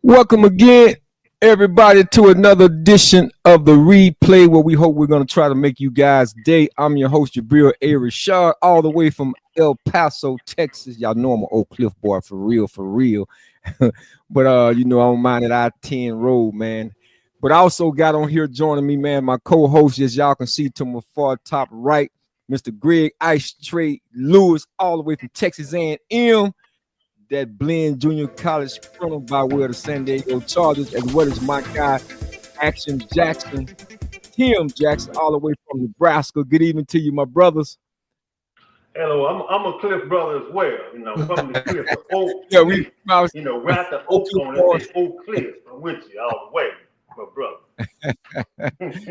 Welcome again, everybody, to another edition of the replay where we hope we're going to try to make you guys' day. I'm your host, Jabril A. Rashad, all the way from El Paso, Texas. Y'all know I'm an Oak Cliff boy, for real, for real. But, I don't mind that I-10 road, man. But I also got on here joining me, man, my co-host, as y'all can see to my far top right, Mr. Greg Ice Trade Lewis, all the way from Texas A&M. That Blinn Junior College frontal by way of the San Diego Chargers, as well as my guy, Action Jackson, Tim Jackson, all the way from Nebraska. Good evening to you, my brothers. Hello, I'm a Cliff brother as well. From the Cliff, the Oak. Yeah, wrap the Oak on it, say Oak Cliff. I'm with you all the way, my brother.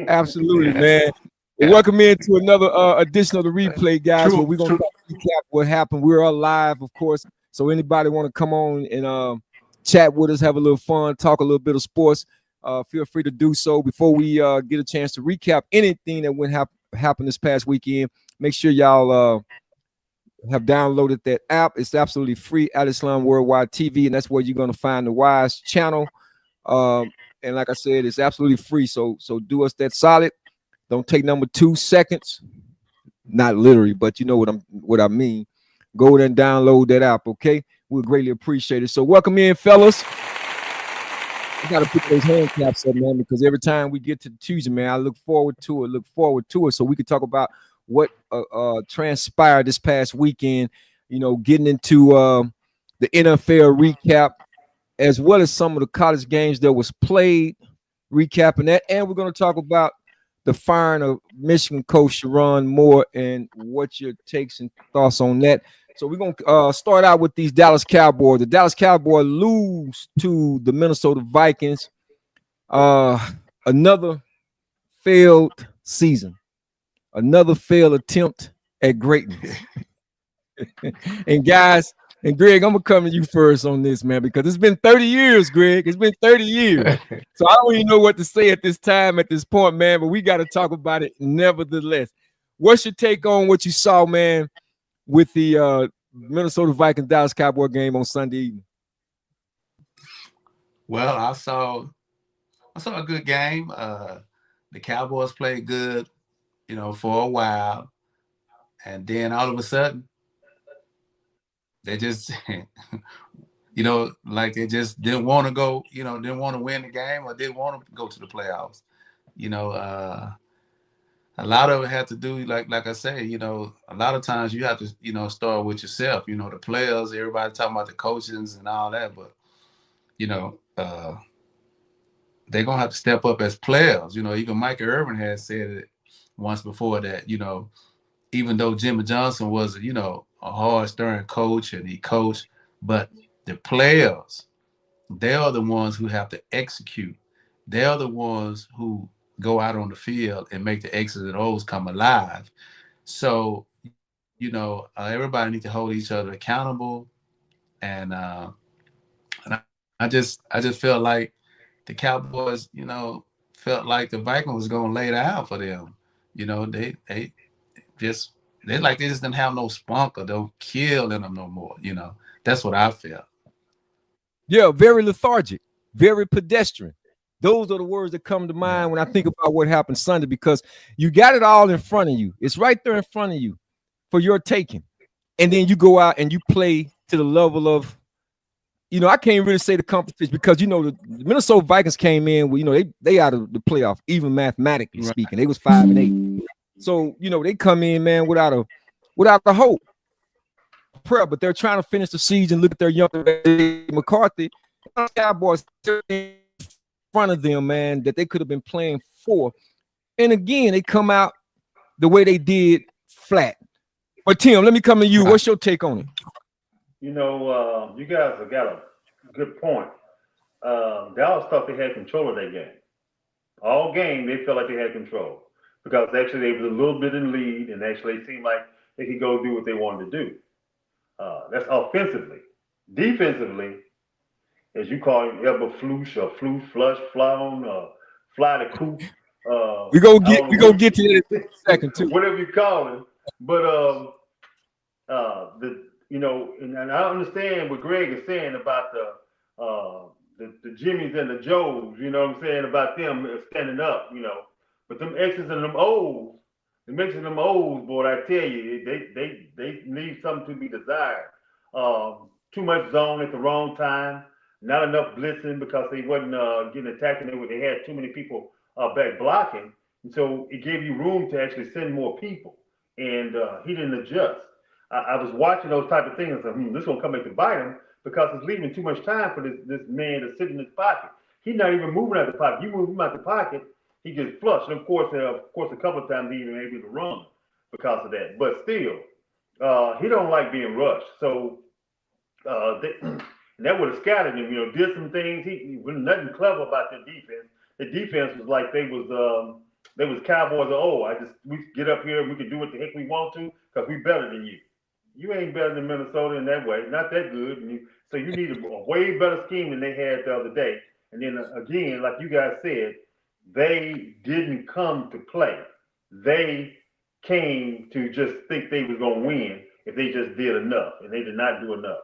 Absolutely, man. Welcome into another edition of the replay, guys. Where we're gonna recap what happened. We're all live, of course. So anybody want to come on and chat with us, have a little fun, talk a little bit of sports, feel free to do so. Before we get a chance to recap anything that went happen this past weekend, make sure y'all have downloaded that app. It's absolutely free, Al Islam Worldwide TV, and that's where you're going to find the Wise channel. And like I said, it's absolutely free. So do us that solid. Don't take number 2 seconds. Not literally, but you know what I mean. Go there and download that app, okay? We'll greatly appreciate it. So welcome in, fellas. I got to put those hand claps up, man, because every time we get to Tuesday, man, I look forward to it. So we can talk about what transpired this past weekend, getting into the NFL recap, as well as some of the college games that was played, recapping that. And we're going to talk about the firing of Michigan coach SHERONNE Moore and what your takes and thoughts on that. So we're going to start out with these Dallas Cowboys. The Dallas Cowboys lose to the Minnesota Vikings. Another failed season. Another failed attempt at greatness. And guys, and Greg, I'm going to come to you first on this, man, because it's been 30 years, Greg. It's been 30 years. So I don't even know what to say at this time, at this point, man, but we got to talk about it nevertheless. What's your take on what you saw, man, with the Minnesota Vikings Dallas Cowboy game on Sunday evening? Well, I saw a good game. The Cowboys played good, for a while, and then all of a sudden, they just, like they just didn't want to go, didn't want to win the game or didn't want to go to the playoffs. A lot of it had to do, like I say, a lot of times you have to, start with yourself. The players, everybody talking about the coaches and all that, but they're gonna have to step up as players. Even Michael Irvin has said it once before that, even though Jimmy Johnson was, a hard stern coach and he coached, but the players, they are the ones who have to execute. They are the ones who go out on the field and make the X's and O's come alive. So, everybody needs to hold each other accountable. And I just felt like the Cowboys, felt like the Vikings was going to lay down for them. They just didn't have no spunk or no kill in them no more. That's what I felt. Yeah, very lethargic, very pedestrian. Those are the words that come to mind when I think about what happened Sunday, because you got it all in front of you. It's right there in front of you for your taking. And then you go out and you play to the level of, I can't really say the competition, because, the Minnesota Vikings came in with, they out of the playoff, even mathematically speaking. They was 5-8. So, they come in, man, without a hope. Prayer, but they're trying to finish the season. Look at their young McCarthy. Cowboys in front of them, man, that they could have been playing for. And again, they come out the way they did, flat. But Tim, let me come to you. What's your take on it? You guys have got a good point. Dallas thought they had control of that game. All game, they felt like they had control, because actually they was a little bit in lead, and actually it seemed like they could go do what they wanted to do. That's offensively. Defensively, as you call it, Eberflus or flush, fly on, fly the coop. We go get to it in a second too. Whatever you call it. But you know, and I understand what Greg is saying about the Jimmys and the Joes, you know what I'm saying, about them standing up, you know. But them X's and them O's, the mixing them O's, boy, I tell you, they leave something to be desired. Too much zone at the wrong time, not enough blitzing because they wasn't getting attacked, and they had too many people back blocking, and so it gave you room to actually send more people, and he didn't adjust. I was watching those type of things. And said, this gonna come back to bite him because it's leaving too much time for this man to sit in his pocket. He's not even moving out the pocket. You move him out the pocket, he gets flushed. And of course, a couple of times he even able to run because of that. But still, he don't like being rushed. So and that would have scattered him. You know, did some things. He was nothing clever about their defense. The defense was like they was Cowboys. We get up here and we can do what the heck we want to because we better than you. You ain't better than Minnesota in that way. Not that good. So you need a way better scheme than they had the other day. And then again, like you guys said, they didn't come to play. They came to just think they was gonna win if they just did enough, and they did not do enough.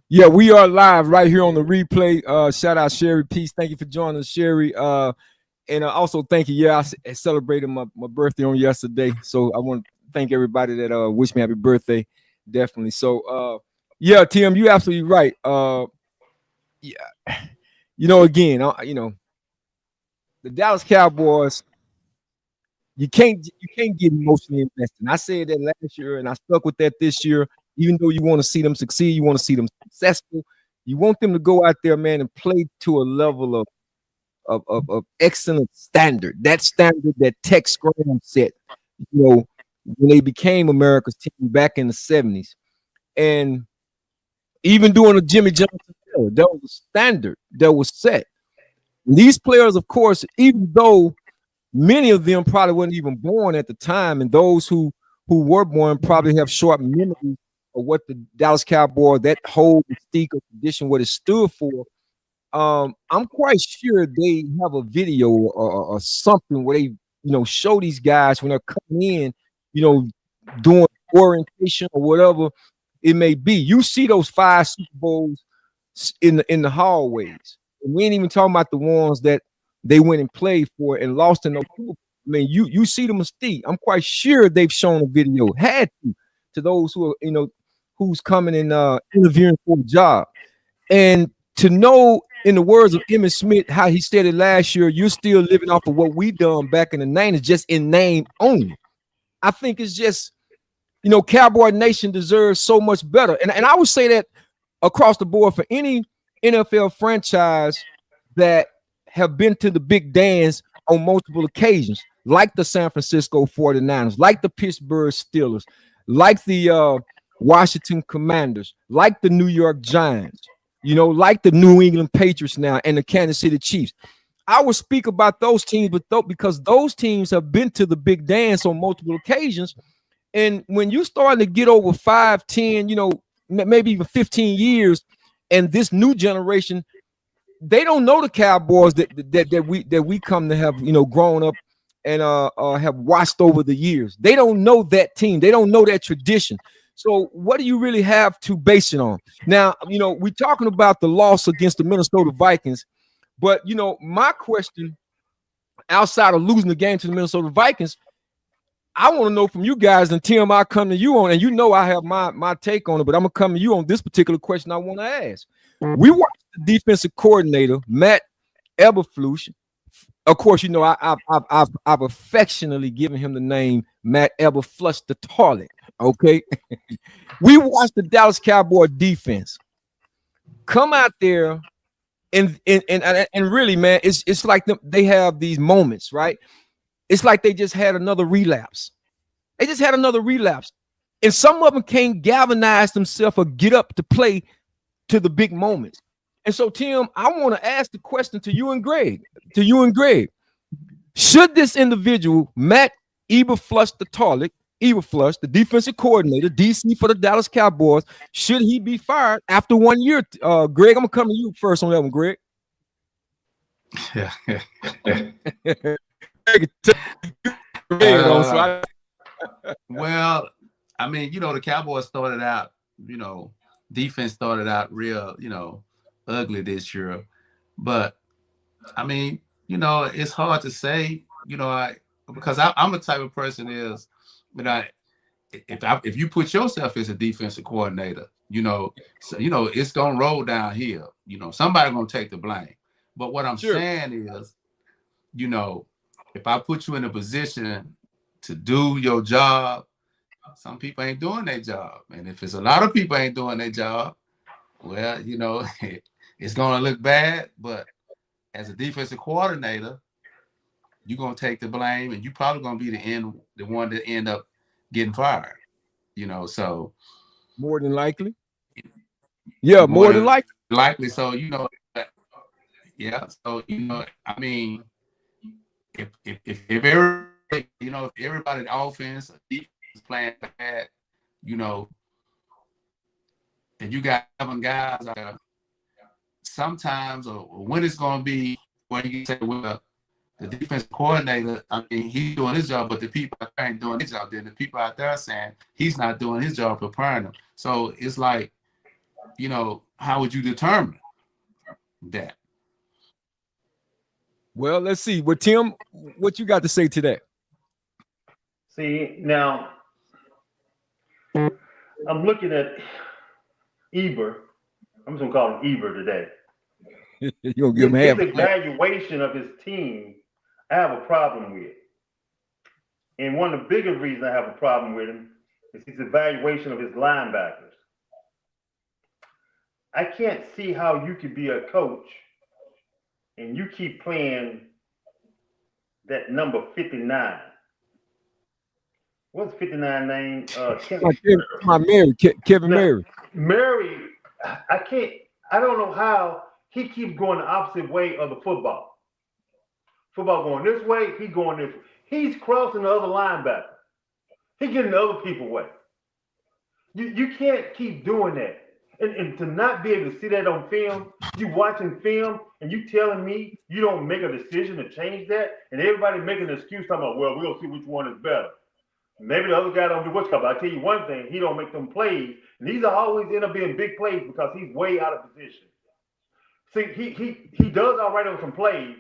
Yeah, we are live right here on the replay. Shout out Sherry Peace. Thank you for joining us, Sherry. And also thank you. Yeah, I celebrated my birthday on yesterday, so I want to thank everybody that wished me happy birthday. Definitely. So yeah, Tim, you absolutely right. Yeah, you know, again, you know, the Dallas Cowboys, you can't get emotionally invested. And I said that last year, and I stuck with that this year. Even though you want to see them succeed, you want to see them successful. You want them to go out there, man, and play to a level of excellent standard. That standard that Tex Graham set, you know, when they became America's team back in the 70s. And even during the Jimmy Johnson era, there was a standard that was set. And these players, of course, even though many of them probably weren't even born at the time, and those who were born probably have short memories of what the Dallas Cowboys, that whole mystique of tradition, what it stood for. I'm quite sure they have a video or something where they, you know, show these guys when they're coming in, you know, doing orientation or whatever it may be. You see those 5 Super Bowls in the hallways. And we ain't even talking about the ones that they went and played for and lost in those. I mean, you see the mystique. I'm quite sure they've shown a video, had to those who are, you know, who's coming and interviewing for a job. And to know, in the words of Emmitt Smith, how he stated last year, you're still living off of what we done back in the 90s, just in name only. I think it's just, you know, Cowboy Nation deserves so much better. And I would say that across the board for any NFL franchise that have been to the big dance on multiple occasions, like the San Francisco 49ers, like the Pittsburgh Steelers, like the Washington Commanders, like the New York Giants, you know, like the New England Patriots now and the Kansas City Chiefs. I would speak about those teams, but because those teams have been to the big dance on multiple occasions. And when you start to get over 5, 10, you know, maybe even 15 years, and this new generation, they don't know the Cowboys that we come to have, you know, grown up and have watched over the years. They don't know that team. They don't know that tradition. So what do you really have to base it on? Now, you know, we're talking about the loss against the Minnesota Vikings, but, you know, my question, outside of losing the game to the Minnesota Vikings, I want to know from you guys, and Tim, I'll come to you on, and you know I have my take on it, but I'm going to come to you on this particular question I want to ask. We watched the defensive coordinator, Matt Eberflus. Of course, you know, I've affectionately given him the name Matt Eberflus the Toilet. Okay, we watched the Dallas Cowboy defense come out there, and really, man, it's like they have these moments, right? It's like they just had another relapse. They just had another relapse, and some of them can't galvanize themselves or get up to play to the big moments. And so, Tim, I want to ask the question to you and Greg. Should this individual, Matt Eberflus the Toilet, Eberflus, the defensive coordinator, DC for the Dallas Cowboys, should he be fired after 1 year? Greg, I'm gonna come to you first on that one, Greg. Well, I mean, the Cowboys started out, defense started out real, ugly this year. But I mean, it's hard to say, because I'm the type of person is, I if you put yourself as a defensive coordinator, so, it's gonna roll downhill. Somebody gonna take the blame. But what I'm saying is, if I put you in a position to do your job, some people ain't doing their job. And if it's a lot of people ain't doing their job, well, it's gonna look bad. But as a defensive coordinator, you're gonna take the blame, and you probably gonna be the one that end up getting fired. So more than likely. Yeah, more than likely. So yeah. So I mean, if everybody, if everybody offense, defense is playing bad, and you got 7 guys, sometimes or when it's gonna be when you say, well, the defense coordinator, I mean, he's doing his job, but the people out there ain't doing his job. Then the people out there are saying he's not doing his job preparing them. So it's like, how would you determine that? Well, let's see. Well, Tim, what you got to say to that? See, now I'm looking at Eber. I'm just gonna call him Eber today. You gonna give him half? His evaluation of his team, I have a problem with. And one of the bigger reasons I have a problem with him is his evaluation of his linebackers. I can't see how you could be a coach and you keep playing that number 59. What's 59 name? Kevin Mary. Mary, I don't know how he keeps going the opposite way of the football. Football going this way, he going this way. He's crossing the other linebacker. He getting the other people way. You can't keep doing that. And to not be able to see that on film, you watching film and you telling me you don't make a decision to change that, and everybody making an excuse talking about, well, we'll see which one is better. Maybe the other guy don't do what's called. But I tell you one thing, he don't make them plays, and these are always end up being big plays because he's way out of position. See, he does all right on some plays,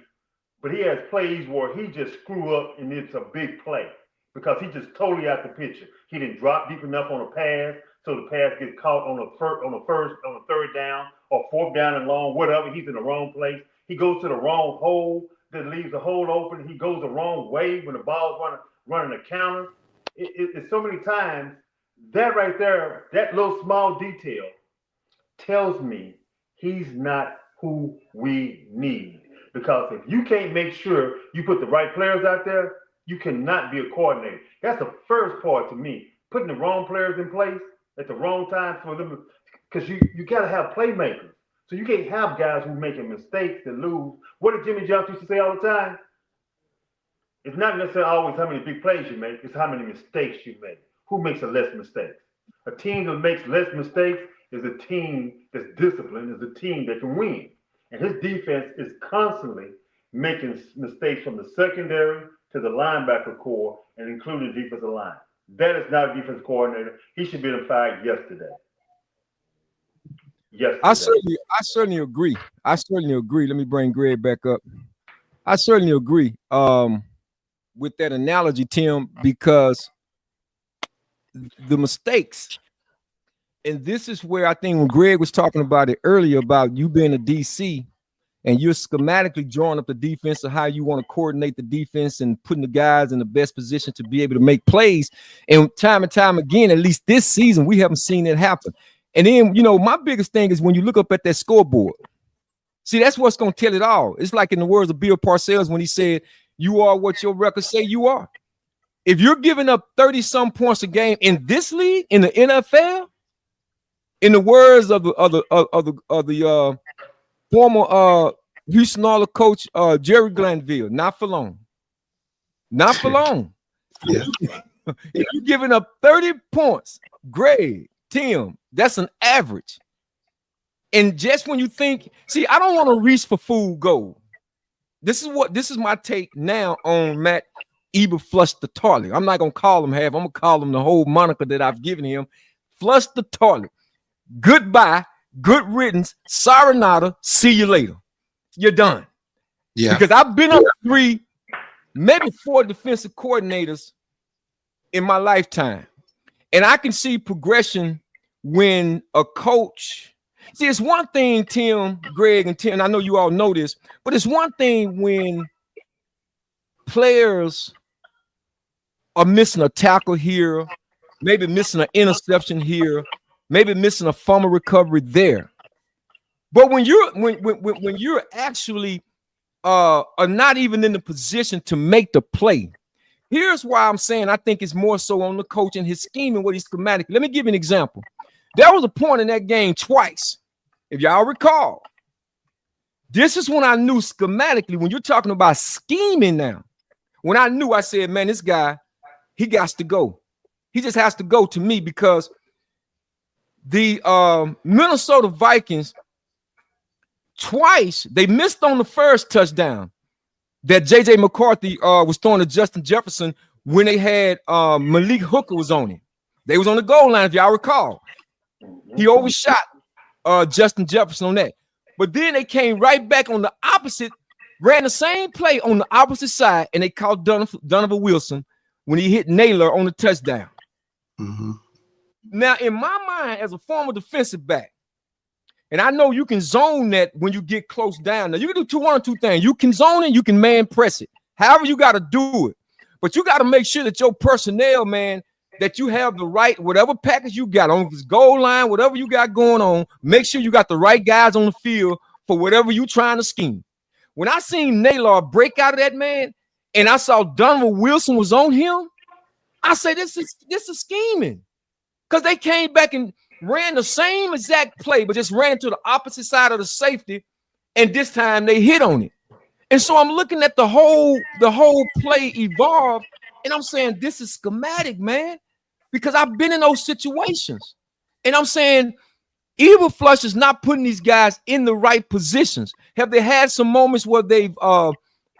but he has plays where he just screw up and it's a big play because he just totally out the picture. He didn't drop deep enough on a pass, so the pass gets caught on the third down or fourth down and long, whatever. He's in the wrong place. He goes to the wrong hole that leaves the hole open. He goes the wrong way when the ball's running a counter. It's so many times that right there, that little small detail tells me he's not who we need. Because if you can't make sure you put the right players out there, you cannot be a coordinator. That's the first part to me. Putting the wrong players in place at the wrong time for them, because you got to have playmakers. So you can't have guys who making mistakes that lose. What did Jimmy Johnson used to say all the time? It's not necessarily always how many big plays you make, it's how many mistakes you make. Who makes the less mistakes? A team that makes less mistakes is a team that's disciplined, is a team that can win. And his defense is constantly making mistakes from the secondary to the linebacker core and including the defensive line. That is not a defense coordinator. He should be fired yesterday. I certainly agree. Let me bring Greg back up. I certainly agree with that analogy, Tim, because the mistakes, and this is where I think when Greg was talking about it earlier about you being a DC and you're schematically drawing up the defense of how you want to coordinate the defense and putting the guys in the best position to be able to make plays. And time again, at least this season, we haven't seen it happen. And then, my biggest thing is when you look up at that scoreboard, see, that's what's going to tell it all. It's like in the words of Bill Parcells when he said, you are what your records say you are. If you're giving up 30-some points a game in this league, in the NFL, in the words of the former Houston Oilers coach Jerry Glanville, not for long. Not for long. Yeah. If you're giving up 30 points, Greg, Tim, that's an average. And just when you think, see, I don't want to reach for food gold. This is my take now on Matt Eva flushed the toilet. I'm not gonna call him half. I'm gonna call him the whole moniker that I've given him. Flush the toilet. Goodbye. Good riddance. Sayonara. See you later. You're done. Yeah. Because I've been on 3, maybe 4 defensive coordinators in my lifetime. And I can see progression when a coach. See, it's one thing, Tim, Greg, and Tim, and I know you all know this, but it's one thing when players are missing a tackle here, maybe missing an interception here, maybe missing a fumble recovery there. But when you're actually are not even in the position to make the play, here's why I'm saying I think it's more so on the coach and his scheme and what he's schematic. Let me give you an example. There was a point in that game twice, if y'all recall. This is when I knew schematically, when you're talking about scheming now, when I knew, I said, man, this guy, he got to go. He just has to go to me, because the Minnesota Vikings, twice, they missed on the first touchdown that J.J. McCarthy was throwing to Justin Jefferson when they had Malik Hooker was on him. They was on the goal line, if y'all recall. He overshot Justin Jefferson on that. But then they came right back on the opposite, ran the same play on the opposite side, and they caught Donovan Wilson when he hit Naylor on the touchdown. Mm-hmm. Now, in my mind, as a former defensive back, and I know you can zone that when you get close down. Now, you can do one or two things. You can zone it, you can man press it. However you got to do it. But you got to make sure that your personnel, man, that you have the right, whatever package you got on this goal line, whatever you got going on, make sure you got the right guys on the field for whatever you trying to scheme. When I seen Naylor break out of that, man, and I saw Donovan Wilson was on him, I say this is scheming. Because they came back and ran the same exact play, but just ran it to the opposite side of the safety, and this time they hit on it. And so I'm looking at the whole play evolve, and I'm saying this is schematic, man, because I've been in those situations. And I'm saying Eberflus is not putting these guys in the right positions. Have they had some moments where they've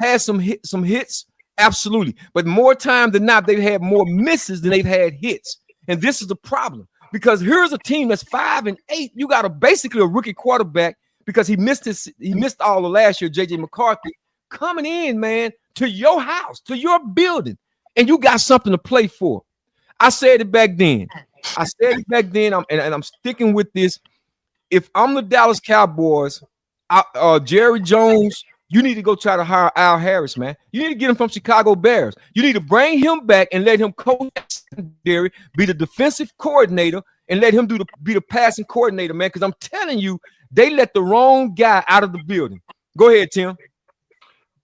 had some hits? Absolutely. But more time than not, they've had more misses than they've had hits. And this is the problem, because here's a team that's 5-8. You got basically a rookie quarterback, because he missed all of last year, J.J. McCarthy, coming in, man, to your house, to your building, and you got something to play for. I said it back then. I'm sticking with this. If I'm the Dallas Cowboys, Jerry Jones, you need to go try to hire Al Harris, man. You need to get him from Chicago Bears. You need to bring him back and let him coach secondary, be the defensive coordinator, and let him be the passing coordinator, man. Because I'm telling you, they let the wrong guy out of the building. Go ahead, Tim.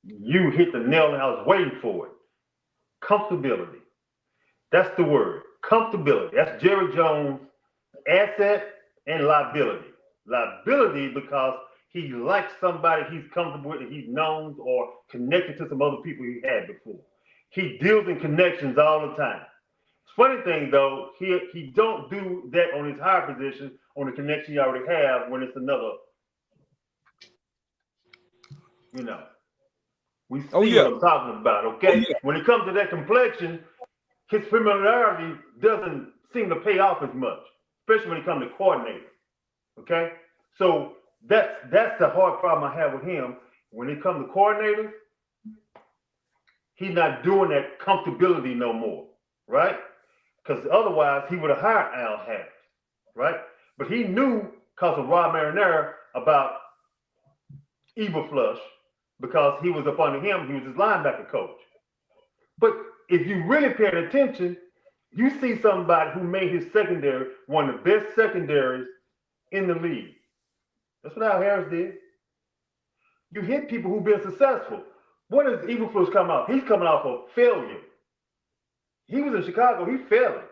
You hit the nail, and I was waiting for it. Comfortability. That's the word. Comfortability. That's Jerry Jones' asset and liability. Liability because he likes somebody he's comfortable with, that he's known or connected to some other people he had before. He deals in connections all the time. Funny thing though, he don't do that on his higher position, on the connection he already have, when it's another, we see what I'm talking about, okay? When it comes to that complexion, his familiarity doesn't seem to pay off as much, especially when it comes to coordinator, okay? So that's the hard problem I have with him. When it comes to coordinators, he's not doing that comfortability no more, right? Because otherwise he would have hired Al Harris, right? But he knew, because of Rob Marinara, about Eberflus, because he was up under him. He was his linebacker coach. But if you really paid attention, you see somebody who made his secondary one of the best secondaries in the league. That's what Al Harris did. You hit people who've been successful. What does Eberflus come out? He's coming off of failure. He was in Chicago. He's failing.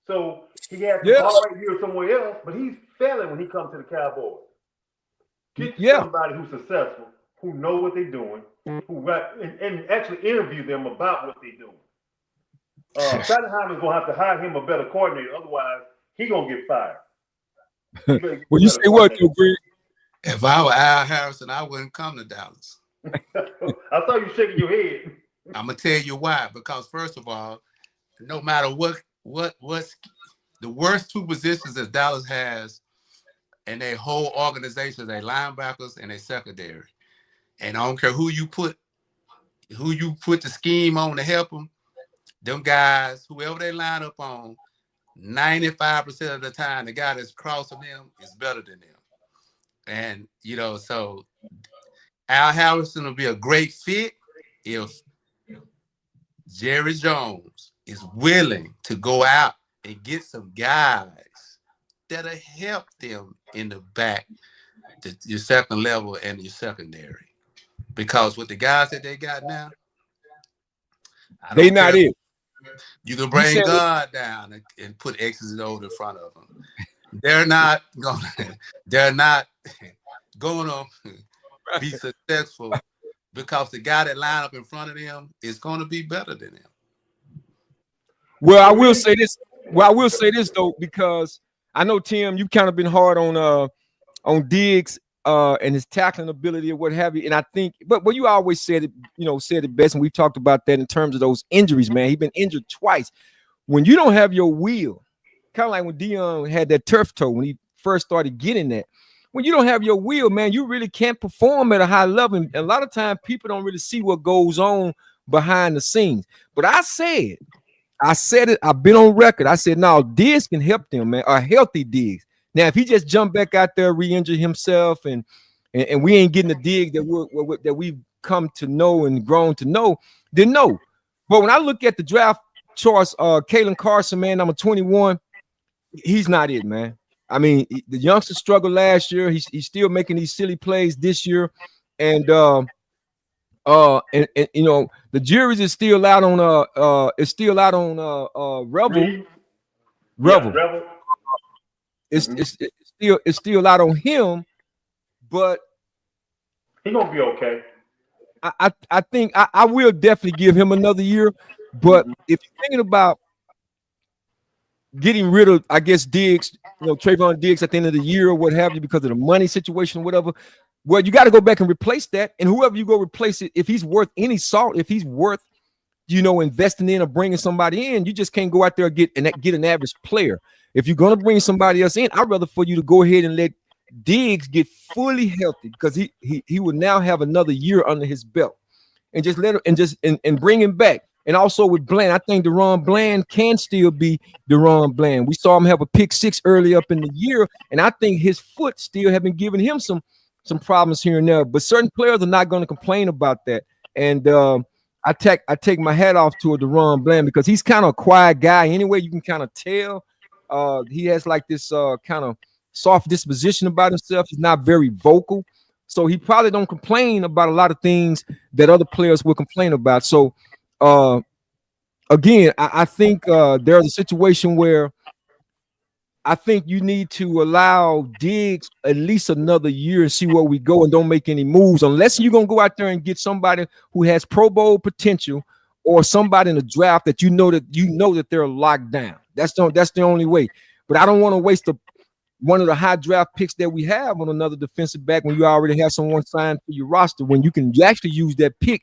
So he had to ball right here somewhere else, but he's failing when he comes to the Cowboys. Get somebody who's successful, who know what they're doing, and actually interview them about what they're doing. Schottenheimer's going to have to hire him a better coordinator. Otherwise, he's going to get fired. Well, you say what, Greg? If I were Al Harrison, I wouldn't come to Dallas. I saw you shaking your head. I'm gonna tell you why. Because first of all, no matter what's the worst two positions that Dallas has and their whole organization, they linebackers and their secondary. And I don't care who you put the scheme on to help them guys, whoever they line up on, 95% of the time, the guy that's crossing them is better than them. And so Al Harrison will be a great fit if Jerry Jones is willing to go out and get some guys that'll help them in the back, your second level and your secondary. Because with the guys that they got now, I They don't not care. it. You can You bring said it. God down and put X's and O's in front of them. They're not gonna be successful because the guy that line up in front of them is gonna be better than them. Well, I will say this. Well, I will say this though, because I know Tim, you kind of been hard on Diggs and his tackling ability or what have you. And I think, but you always said it, said it best, and we've talked about that in terms of those injuries, man. He's been injured twice. When you don't have your wheel, kind of like when Dion had that turf toe when he first started getting that. When you don't have your wheel, man, you really can't perform at a high level. And a lot of times people don't really see what goes on behind the scenes. But I said it, I've been on record. I said, no, Diggs can help them, man, a healthy Diggs. Now, if he just jump back out there, re-injure himself, and we ain't getting the Diggs that we've come to know and grown to know, then no. But when I look at the draft choice, Kalen Carson, man, number 21, he's not it, man. I mean, the youngster struggled last year. He's still making these silly plays this year. And the juries is still out on Rebel. Reed? Rebel. Yeah, Rebel. It's still out on him, but He gonna be okay. I think I will definitely give him another year. But if you're thinking about getting rid of, I guess, Diggs, Trayvon Diggs at the end of the year or what have you, because of the money situation, whatever. Well, you got to go back and replace that. And whoever you go replace it, if he's worth any salt, if he's worth, investing in or bringing somebody in, you just can't go out there and get an average player. If you're going to bring somebody else in, I'd rather for you to go ahead and let Diggs get fully healthy, because he will now have another year under his belt, and just let him and bring him back. And also with Bland, I think DaRon Bland can still be DaRon Bland. We saw him have a pick six early up in the year, and I think his foot still have been giving him some problems here and there. But certain players are not going to complain about that. And I take my hat off to a DaRon Bland, because he's kind of a quiet guy anyway. You can kind of tell he has like this kind of soft disposition about himself. He's not very vocal, so he probably don't complain about a lot of things that other players will complain about. So again, I think there's a situation where I think you need to allow Diggs at least another year and see where we go, and don't make any moves unless you're gonna go out there and get somebody who has Pro Bowl potential, or somebody in the draft that you know that they're locked down. That's the only way. But I don't want to waste one of the high draft picks that we have on another defensive back when you already have someone signed for your roster, when you can actually use that pick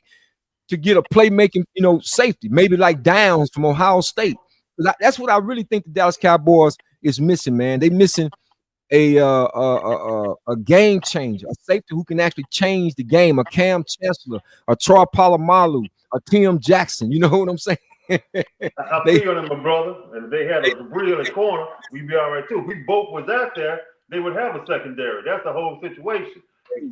to get a playmaking, safety, maybe like Downs from Ohio State. That's what I really think the Dallas Cowboys is missing, man. They missing a game changer, a safety who can actually change the game, a Cam Chancellor, a Troy Polamalu, a Tim Jackson. You know what I'm saying? I feel them, my brother. And if they had a real in the corner, we'd be all right too. If we both was out there, they would have a secondary. That's the whole situation.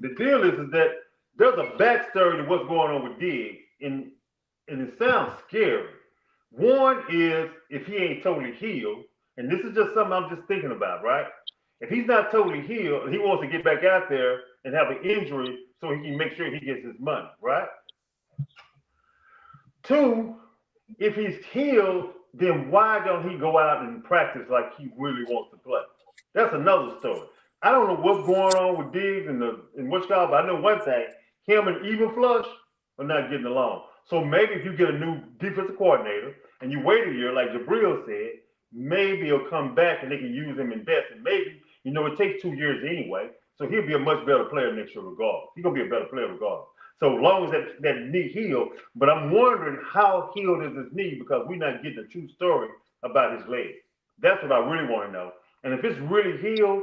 The deal is that there's a backstory to what's going on with Diggs, and it sounds scary. One is if he ain't totally healed, and this is just something I'm just thinking about, right? If he's not totally healed, he wants to get back out there and have an injury so he can make sure he gets his money, right? Two, if he's healed, then why don't he go out and practice like he really wants to play? That's another story. I don't know what's going on with Diggs and what's called, but I know one thing: him and Evenflush are not getting along. So maybe if you get a new defensive coordinator and you wait a year, like Jabril said, maybe he'll come back and they can use him in best. And maybe, it takes 2 years anyway, so he'll be a much better player next year regardless. He's gonna be a better player regardless. So long as that knee healed, but I'm wondering how healed is his knee because we're not getting a true story about his leg. That's what I really want to know. And if it's really healed,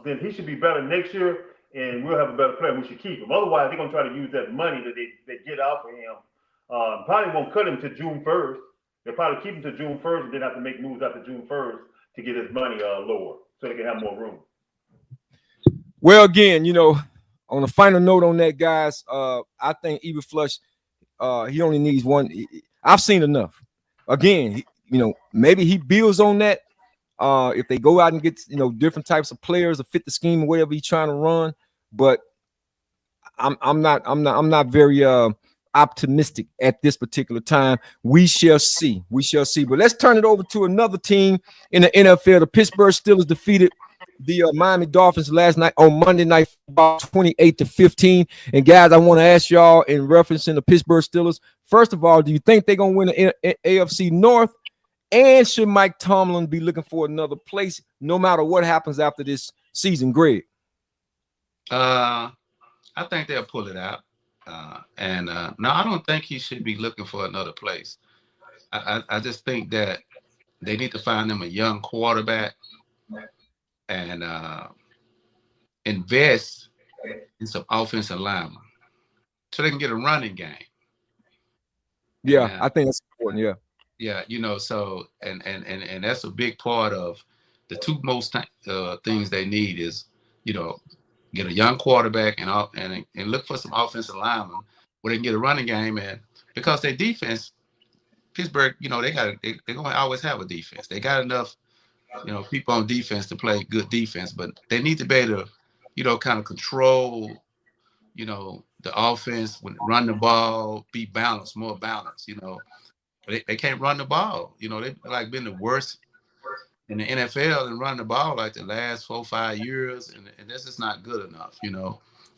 then he should be better next year, and we'll have a better player. We should keep him. Otherwise, they're gonna try to use that money that they get off of him. Probably won't cut him to June 1st. They'll probably keep him to June 1st, and then have to make moves after June 1st to get his money lower, so they can have more room. Well, again, on a final note on that, guys, I think Eberflush, he only needs one. I've seen enough. Again, maybe he builds on that. If they go out and get different types of players to fit the scheme or whatever he's trying to run, but I'm not very optimistic at this particular time. We shall see. We shall see. But let's turn it over to another team in the NFL. The Pittsburgh Steelers defeated the Miami Dolphins last night on Monday Night Football, 28-15. And guys, I want to ask y'all in reference to the Pittsburgh Steelers. First of all, do you think they're gonna win the AFC North? And should Mike Tomlin be looking for another place, no matter what happens after this season, Greg? I think they'll pull it out. No, I don't think he should be looking for another place. I just think that they need to find them a young quarterback and invest in some offensive linemen so they can get a running game. Yeah, I think that's important. Yeah. Yeah, so and that's a big part of the two most things they need is, get a young quarterback and look for some offensive linemen where they can get a running game. And because their defense, Pittsburgh, they're going to always have a defense. They got enough, people on defense to play good defense, but they need to be able to, kind of control, the offense, run the ball, be balanced, more balanced, They can't run the ball. They've like been the worst in the NFL and run the ball like the last 4 or 5 years, and this is not good enough.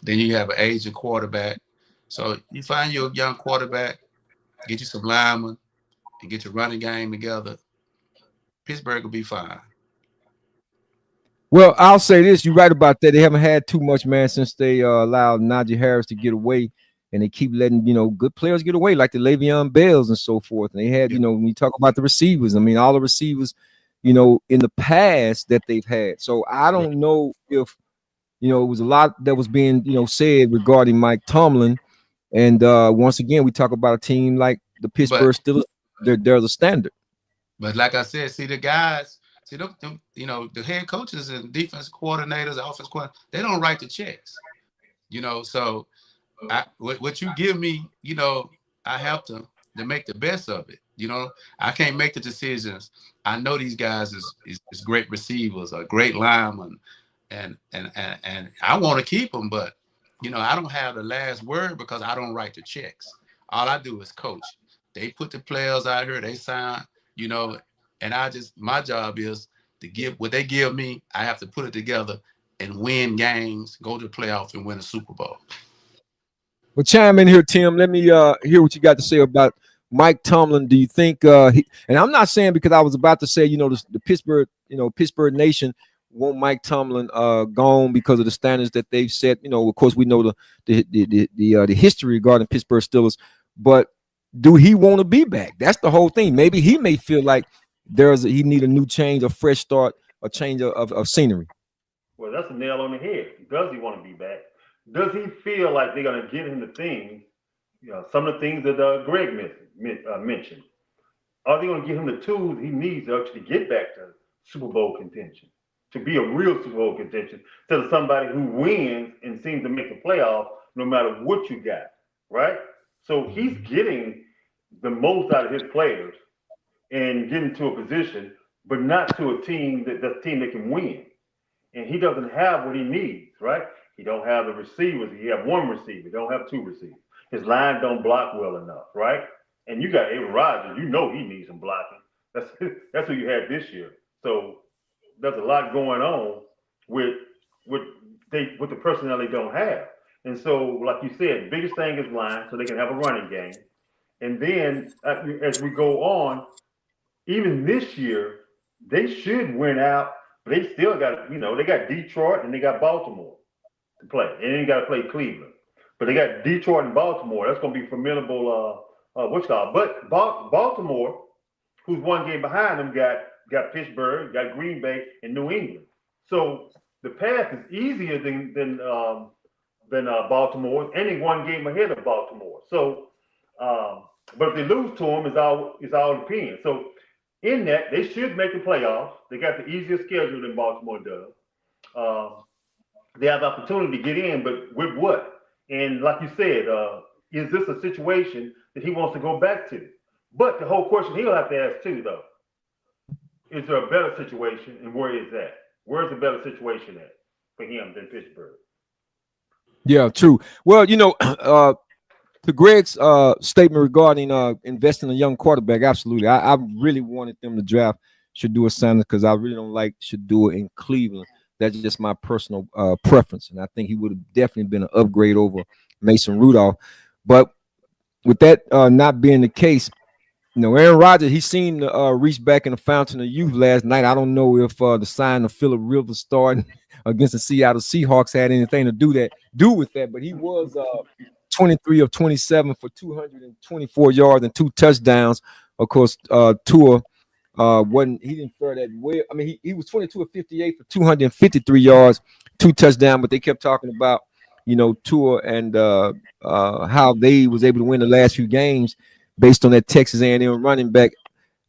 Then you have an aging quarterback, so you find your young quarterback, get you some linemen, and get your running game together. Pittsburgh will be fine. Well, I'll say this: you're right about that. They haven't had too much, man, since they allowed Najee Harris to get away. And they keep letting, good players get away, like the Le'Veon Bells and so forth. And they had, when you talk about the receivers, I mean, all the receivers, in the past that they've had. So I don't know if, it was a lot that was being, said regarding Mike Tomlin. And once again, we talk about a team like the Pittsburgh Steelers. They're the standard. But like I said, see the guys, them, the head coaches and defense coordinators, offense coordinators, they don't write the checks, so what you give me, I have to make the best of it. I can't make the decisions. I know these guys is great receivers, a great lineman, and I want to keep them, but I don't have the last word because I don't write the checks. All I do is coach. They put the players out here, they sign, and my job is to give what they give me. I have to put it together and win games, go to the playoffs, and win a Super Bowl. Well, chime in here, Tim. Let me hear what you got to say about Mike Tomlin. Do you think and I'm not saying because I was about to say, the Pittsburgh, Pittsburgh Nation want Mike Tomlin gone because of the standards that they've set. Of course, we know the history regarding Pittsburgh Steelers, but do he want to be back? That's the whole thing. Maybe he may feel like he need a new change, a fresh start, a change of scenery. Well, that's a nail on the head. Does he want to be back? Does he feel like they're going to give him the things, some of the things that Greg mentioned? Are they going to give him the tools he needs to actually get back to Super Bowl contention, to be a real Super Bowl contention, instead of somebody who wins and seems to make the playoff no matter what you got, right? So he's getting the most out of his players and getting to a position, but not to a team that can win. And he doesn't have what he needs, right? He don't have the receivers. He have one receiver. He don't have two receivers. His line don't block well enough, right? And you got Aaron Rodgers. He needs some blocking. That's who you had this year. So there's a lot going on with the personnel they don't have. And so, like you said, the biggest thing is line, so they can have a running game. And then as we go on, even this year, they should win out, but they still got, they got Detroit and they got Baltimore to play. And then you got to play Cleveland. But they got Detroit and Baltimore. That's going to be formidable. What's called? But Baltimore, who's one game behind them, got Pittsburgh, got Green Bay, and New England. So the path is easier than Baltimore, and they one game ahead of Baltimore. So, but if they lose to them, it's all depends. So in that, they should make the playoffs. They got the easier schedule than Baltimore does. Um, they have the opportunity to get in, but with what? And like you said, is this a situation that he wants to go back to? But the whole question he'll have to ask too, though, is there a better situation, and where is that? Where's the better situation at for him than Pittsburgh? Yeah, true. Well, to Greg's statement regarding investing in a young quarterback, absolutely. I really wanted them to draft Shedeur Sanders because I really don't like Shedeur in Cleveland. That's just my personal preference, and I think he would have definitely been an upgrade over Mason Rudolph. But with that not being the case, Aaron Rodgers, he seemed to reach back in the fountain of youth last night. I don't know if the sign of Phillip Rivers starting against the Seattle Seahawks had anything to do with that, but he was 23 of 27 for 224 yards and 2 touchdowns. Of course, Tua he didn't fare that well. I mean, he was 22 of 58 for 253 yards, 2 touchdowns, but they kept talking about Tua and how they was able to win the last few games based on that Texas A&M running back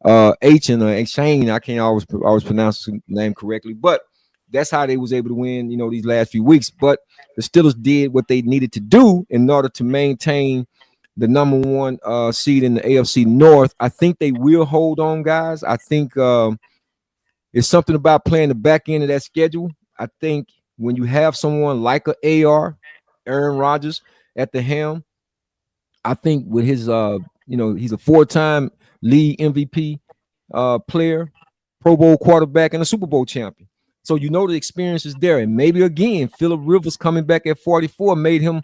Shane. I can't always pronounce his name correctly, but that's how they was able to win these last few weeks. But the Steelers did what they needed to do in order to maintain the number 1 seed in the AFC North. I think they will hold on, guys. I think it's something about playing the back end of that schedule. I think when you have someone like Aaron Rodgers at the helm, I think with his he's a 4-time league MVP player, Pro Bowl quarterback, and a Super Bowl champion. So the experience is there. And maybe again, Phillip Rivers coming back at 44 made him,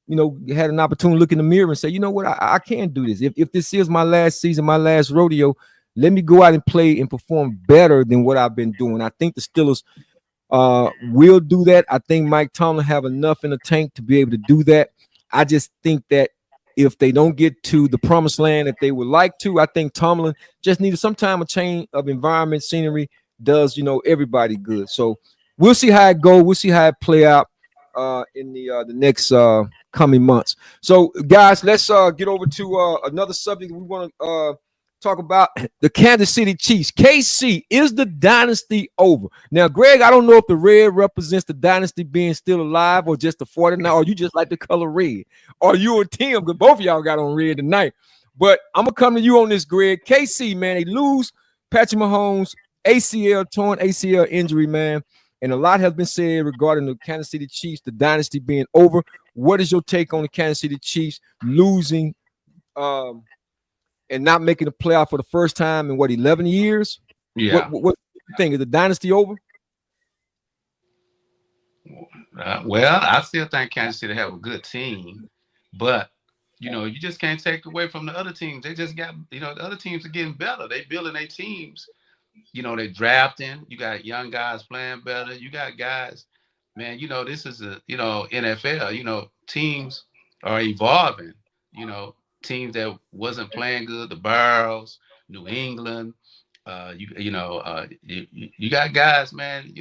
had an opportunity to look in the mirror and say, you know what, I can do this. If this is my last season, my last rodeo, let me go out and play and perform better than what I've been doing. I think the Steelers will do that. I think Mike Tomlin have enough in the tank to be able to do that. I just think that if they don't get to the promised land that they would like to, I think Tomlin just needed some time a change of environment, scenery does, everybody good. So we'll see how it goes. We'll see how it play out in the next coming months. So guys, let's get over to another subject we want to talk about. The Kansas City Chiefs. KC, is the dynasty over? Now, Greg, I don't know if the red represents the dynasty being still alive or just the 49, or you just like the color red, or you and Tim, because both of y'all got on red tonight. But I'm going to come to you on this, Greg. KC, man, they lose Patrick Mahomes, torn ACL injury, man. And a lot has been said regarding the Kansas City Chiefs, the dynasty being over. What is your take on the Kansas City Chiefs losing and not making the playoff for the first time in 11 years? Yeah. What do you think? Is the dynasty over? Well, I still think Kansas City have a good team, but you just can't take away from the other teams. They just got, the other teams are getting better. They building their teams. They drafting. You got young guys playing better. You got guys, man. This is a NFL. Teams are evolving. Teams that wasn't playing good, the Barrows, New England. You got guys, man.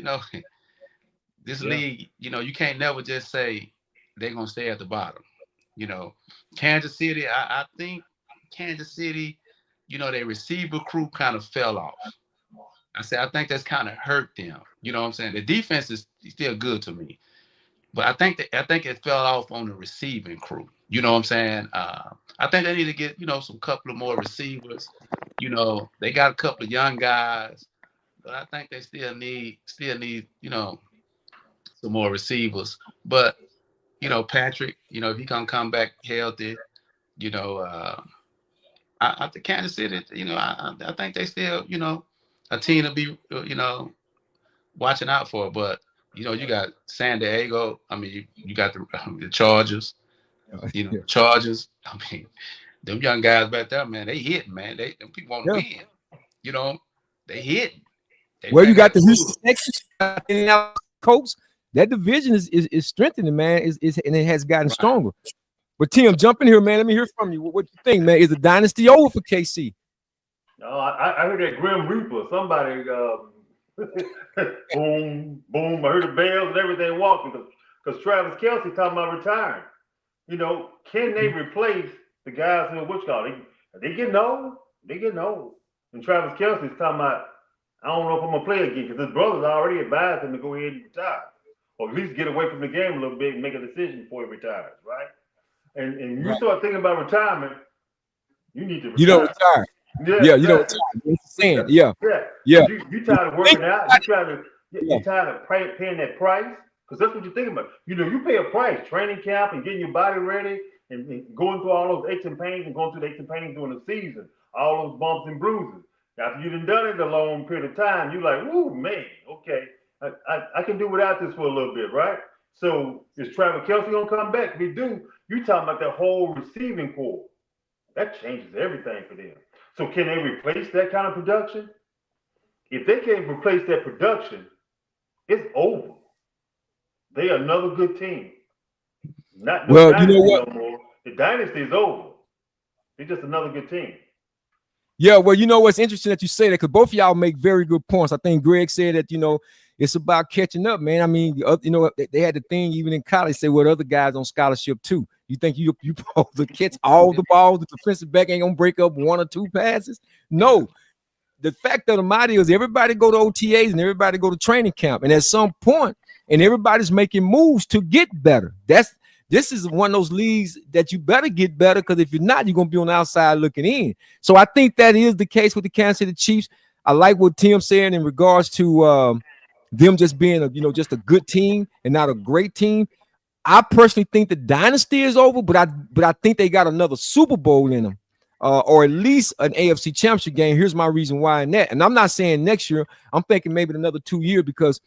This league. You can't never just say they're gonna stay at the bottom. Kansas City. I think Kansas City. Their receiver crew kind of fell off. I think that's kind of hurt them. You know what I'm saying? The defense is still good to me, but I think it fell off on the receiving crew. You know what I'm saying? I think they need to get some couple of more receivers. They got a couple of young guys, but I think they still need some more receivers. But Patrick, if he can come back healthy, I think Kansas City, I think they still a team to be watching out for. But you got San Diego. I mean, you got the Chargers. Chargers. I mean, them young guys back there, man, they hitting, man. Them people want to win. They hitting. You got the Houston Texans, Colts. that division is strengthening, man. Is and it has gotten stronger. But Tim, jump in here, man. Let me hear from you. What you think, man? Is the dynasty over for KC? No, I heard that Grim Reaper. Somebody, boom, boom. I heard the bells and everything walking because Travis Kelce talking about retiring. Can they replace the guys who which call they getting old? They getting old. And Travis Kelce's talking about, I don't know if I'm gonna play again because his brother's already advised him to go ahead and retire, or at least get away from the game a little bit and make a decision before he retires, right? And you start thinking about retirement, you need to retire. You don't retire. Yeah, you don't retire. It's saying, yeah. You tired of working out. You tired of paying that price because that's what you're thinking about. You pay a price, training camp and getting your body ready and going through all those aches and pains and going through the aches and pains during the season, all those bumps and bruises. After you've done it a long period of time, you're like, "Ooh, man, okay, I can do without this for a little bit, right?" So is Travis Kelce gonna come back? If he do, you talking about that whole receiving core. That changes everything for them. So can they replace that kind of production? If they can't replace that production, it's over. They are another good team. Not no dynasty no more. The dynasty is over. They're just another good team. Yeah, well, what's interesting that you say that because both of y'all make very good points. I think Greg said that it's about catching up, man. I mean, they had the thing even in college say what other guys on scholarship too. You think you supposed to catch all the balls? The defensive back ain't gonna break up one or two passes? No. The fact of the matter is everybody go to OTAs and everybody go to training camp, and at some point, and everybody's making moves to get better. This is one of those leagues that you better get better because if you're not, you're going to be on the outside looking in. So I think that is the case with the Kansas City Chiefs. I like what Tim's saying in regards to them just being just a good team and not a great team. I personally think the dynasty is over, but I think they got another Super Bowl in them, or at least an AFC Championship game. Here's my reason why in that. And I'm not saying next year. I'm thinking maybe another 2 years because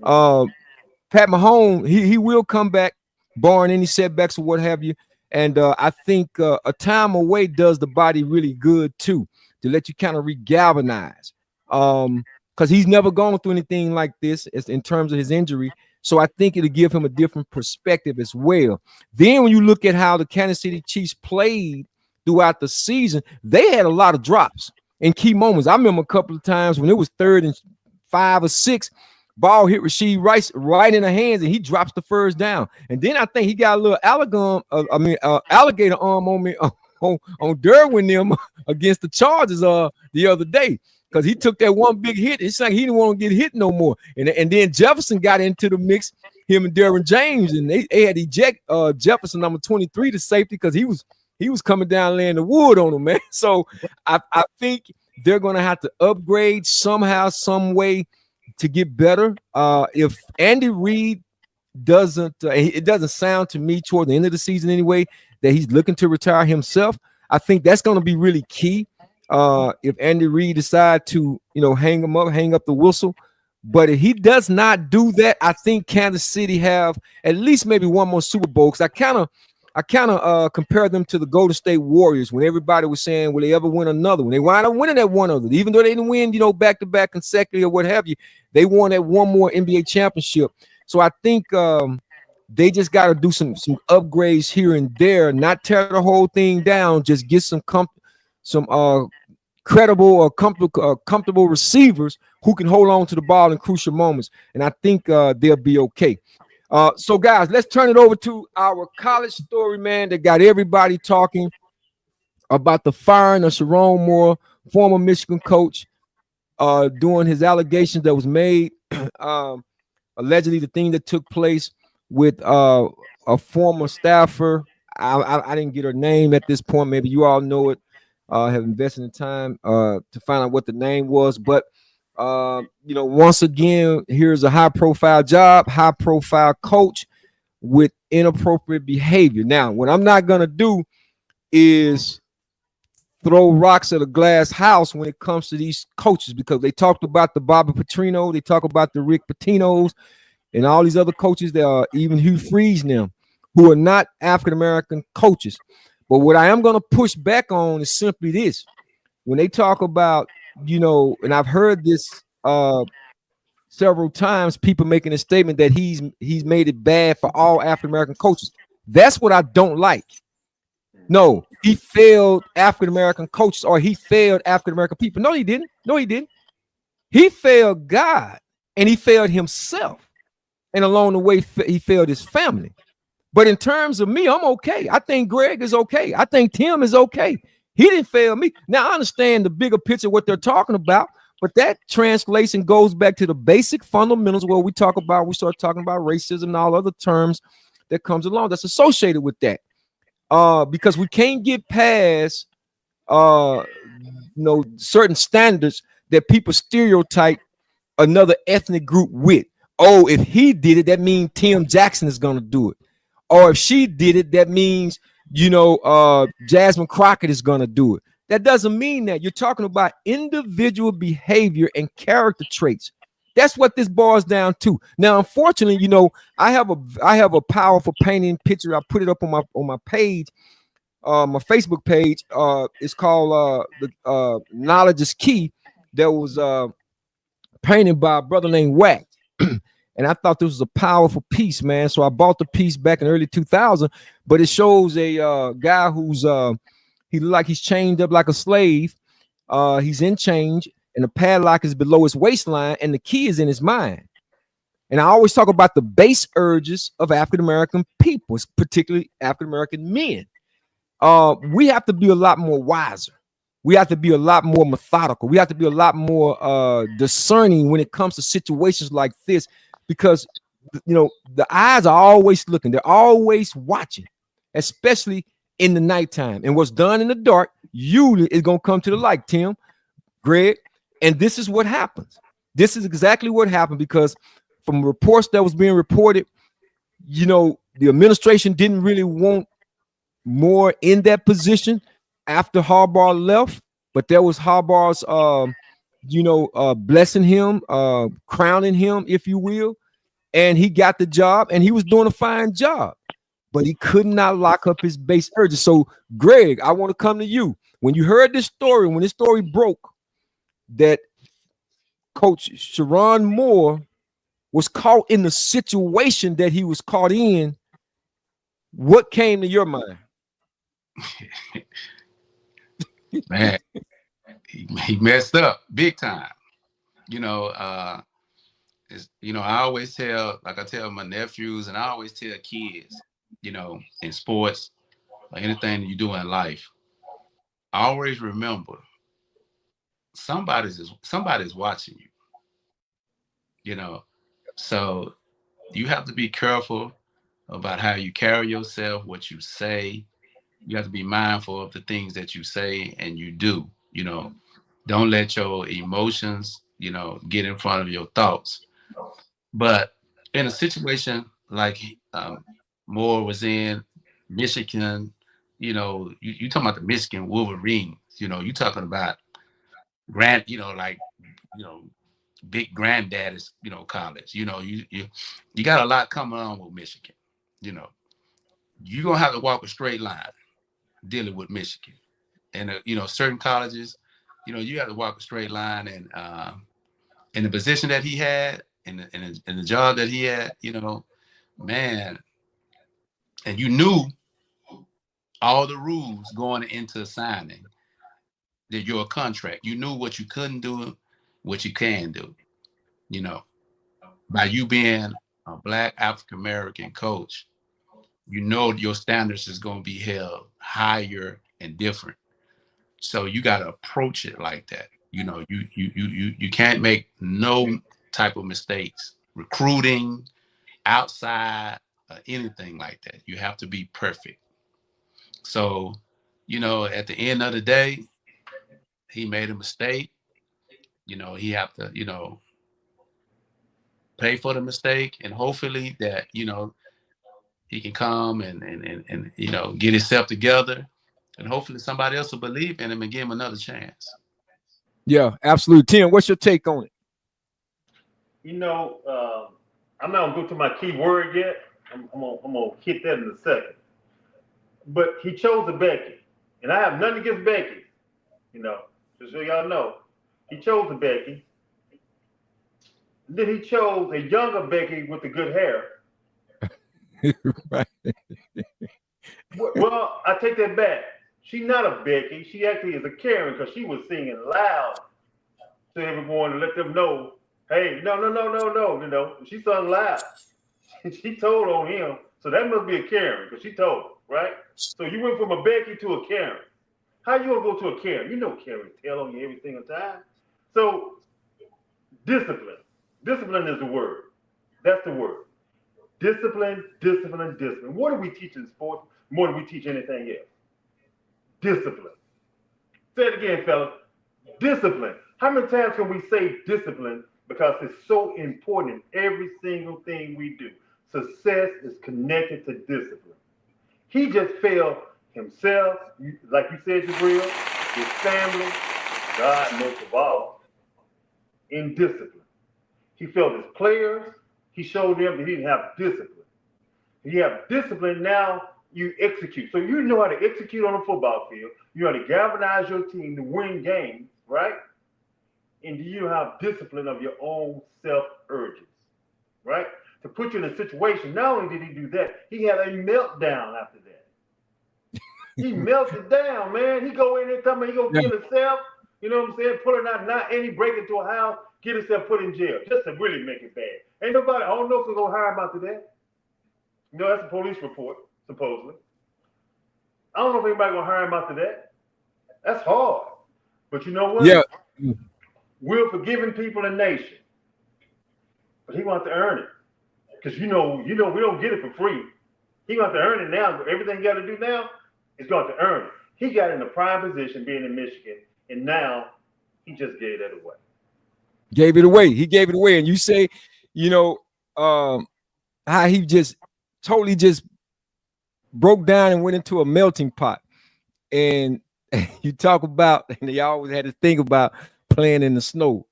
Pat Mahomes, he will come back, barring any setbacks or what have you. And I think a time away does the body really good too, to let you kind of regalvanize. Because he's never gone through anything like this in terms of his injury. So I think it'll give him a different perspective as well. Then when you look at how the Kansas City Chiefs played throughout the season, they had a lot of drops in key moments. I remember a couple of times when it was 3rd and 5 or 6, ball hit Rashee Rice right in the hands, and he drops the first down. And then I think he got a little alligator arm on me on Derwin them against the Chargers the other day because he took that one big hit. It's like he didn't want to get hit no more. And then Jefferson got into the mix, him and Derwin James, and they had to eject Jefferson number 23 to safety because he was coming down laying the wood on him, man. So I think they're going to have to upgrade somehow, some way, to get better. If Andy Reid doesn't, it doesn't sound to me toward the end of the season anyway, that he's looking to retire himself. I think that's going to be really key. If Andy Reid decide to, hang up the whistle. But if he does not do that, I think Kansas City have at least maybe one more Super Bowl. Because I kind of compare them to the Golden State Warriors when everybody was saying, will they ever win another one? They wind up winning that one of them. Even though they didn't win, back-to-back consecutive or what have you, they won that one more NBA championship. So I think they just got to do some upgrades here and there, not tear the whole thing down, just get some credible or comfortable receivers who can hold on to the ball in crucial moments. And I think they'll be okay. So, guys, let's turn it over to our college story, man, that got everybody talking about the firing of Sherrone Moore, former Michigan coach, doing his allegations that was made, allegedly the thing that took place with a former staffer. I didn't get her name at this point. Maybe you all know it. Have invested in time to find out what the name was. But, once again, here's a high-profile job, high-profile coach with inappropriate behavior. Now, what I'm not going to do is throw rocks at a glass house when it comes to these coaches, because they talked about the Bobby Petrino, they talk about the Rick Pitino's, and all these other coaches. There are even Hugh Freeze now, who are not African-American coaches. But what I am going to push back on is simply this. When they talk about, and I've heard this several times people making a statement that he's made it bad for all African American coaches. That's what I don't like. No, he failed African American coaches or he failed African American people. No, he didn't. No, he didn't. He failed God and he failed himself. And along the way, he failed his family. But in terms of me, I'm okay. I think Greg is okay. I think Tim is okay. He didn't fail me. Now, I understand the bigger picture, what they're talking about, but that translation goes back to the basic fundamentals where we start talking about racism and all other terms that comes along that's associated with that. Because we can't get past certain standards that people stereotype another ethnic group with. Oh, if he did it, that means Tim Jackson is gonna do it. Or if she did it, that means Jasmine Crockett is gonna do it. That doesn't mean that. You're talking about individual behavior and character traits. That's what this boils down to. Now, unfortunately, I have a powerful painting picture. I put it up on my page, my Facebook page. It's called the Knowledge is Key. That was painted by a brother named Wack. And I thought this was a powerful piece, man. So I bought the piece back in early 2000, but it shows a guy who's he look like he's chained up like a slave. He's in change, and the padlock is below his waistline, and the key is in his mind. And I always talk about the base urges of African American people, particularly African American men. We have to be a lot more wiser. We have to be a lot more methodical. We have to be a lot more discerning when it comes to situations like this, because the eyes are always looking. They're always watching, especially in the nighttime. And what's done in the dark usually is going to come to the light, Tim, Greg. And this is what happens. This is exactly what happened, because from reports that was being reported, the administration didn't really want more in that position after Harbaugh left, but there was Harbaugh's blessing him, crowning him, if you will, and he got the job, and he was doing a fine job, but he could not lock up his base urges. So, Greg, I want to come to you. When you heard this story, when this story broke, that Coach SHERONNE Moore was caught in the situation that he was caught in, what came to your mind? Man, he messed up big time. I always tell my nephews, and I always tell kids, in sports or anything that you do in life, always remember somebody's watching you. So you have to be careful about how you carry yourself, what you say. You have to be mindful of the things that you say and you do. Don't let your emotions, get in front of your thoughts. But in a situation like Moore was in Michigan, you talking about the Michigan Wolverines. You talking about big granddaddy's, college. You got a lot coming on with Michigan. You're gonna have to walk a straight line dealing with Michigan. And certain colleges, you have to walk a straight line. And in the position that he had, in the job that he had, man, and you knew all the rules going into signing that your contract. You knew what you couldn't do, what you can do. By you being a Black African American coach, your standards is going to be held higher and different. So you got to approach it like that. You can't make no type of mistakes recruiting, outside, anything like that. You have to be perfect. So, at the end of the day, he made a mistake. He have to, pay for the mistake, and hopefully that, he can come and get himself together, and hopefully somebody else will believe in him and give him another chance. Yeah, absolutely. Tim, what's your take on it? I'm not gonna go to my key word yet. I'm gonna hit that in a second. But he chose a Becky, and I have nothing against Becky. Just so y'all know, he chose a Becky. Then he chose a younger Becky with the good hair. Right. Well, I take that back. She's not a Becky. She actually is a Karen because she was singing loud to everyone to let them know, hey, no, no, no, no, no. She sung loud. She told on him. So that must be a Karen because she told, right? So you went from a Becky to a Karen. How you gonna go to a Karen? You know Karen tell on you every single time. So discipline. Discipline is the word. That's the word. Discipline, discipline, discipline. What do we teach in sports more than we teach anything else? Discipline. Say it again, fellas. Discipline. How many times can we say discipline? Because it's so important in every single thing we do. Success is connected to discipline. He just failed himself, like you said, Jabril, his family, God most of all, in discipline. He failed his players. He showed them that he didn't have discipline. You have discipline, now you execute. So you know how to execute on a football field. You know how to galvanize your team to win games, right? And you have discipline of your own self-urges, right? To put you in a situation, not only did he do that, he had a meltdown after that. He melted down, man. He go in there talking about he gonna kill himself, you know what I'm saying? Pulling out not and he break into a house, get himself put in jail, just to really make it bad. Ain't nobody, I don't know if we're gonna hire him after that. No, that's a police report, supposedly. I don't know if anybody gonna hire him after that. That's hard. But you know what? Yeah. We're forgiving people in the nation. But he wants to earn it. Because you know, we don't get it for free. He wants to earn it now. Everything he got to do now is going to earn it. He got in a prime position being in Michigan, and now he just gave that away. Gave it away. He gave it away. And you say, how he just totally just broke down and went into a melting pot. And you talk about, and they always had to think about playing in the snow.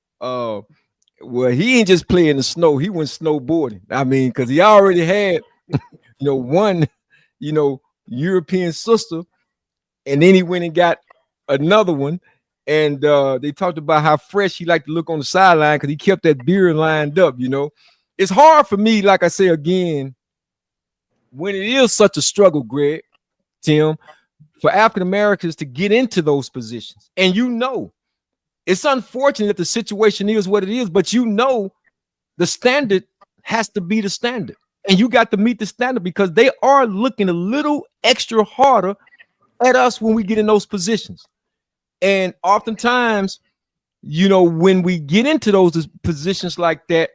Well, he ain't just play in the snow. He went snowboarding. I mean, because he already had, one, European sister, and then he went and got another one. And they talked about how fresh he liked to look on the sideline because he kept that beard lined up. It's hard for me, like I say again, when it is such a struggle, Greg, Tim, for African Americans to get into those positions. And it's unfortunate that the situation is what it is, but the standard has to be the standard. And you got to meet the standard because they are looking a little extra harder at us when we get in those positions. And oftentimes, when we get into those positions like that,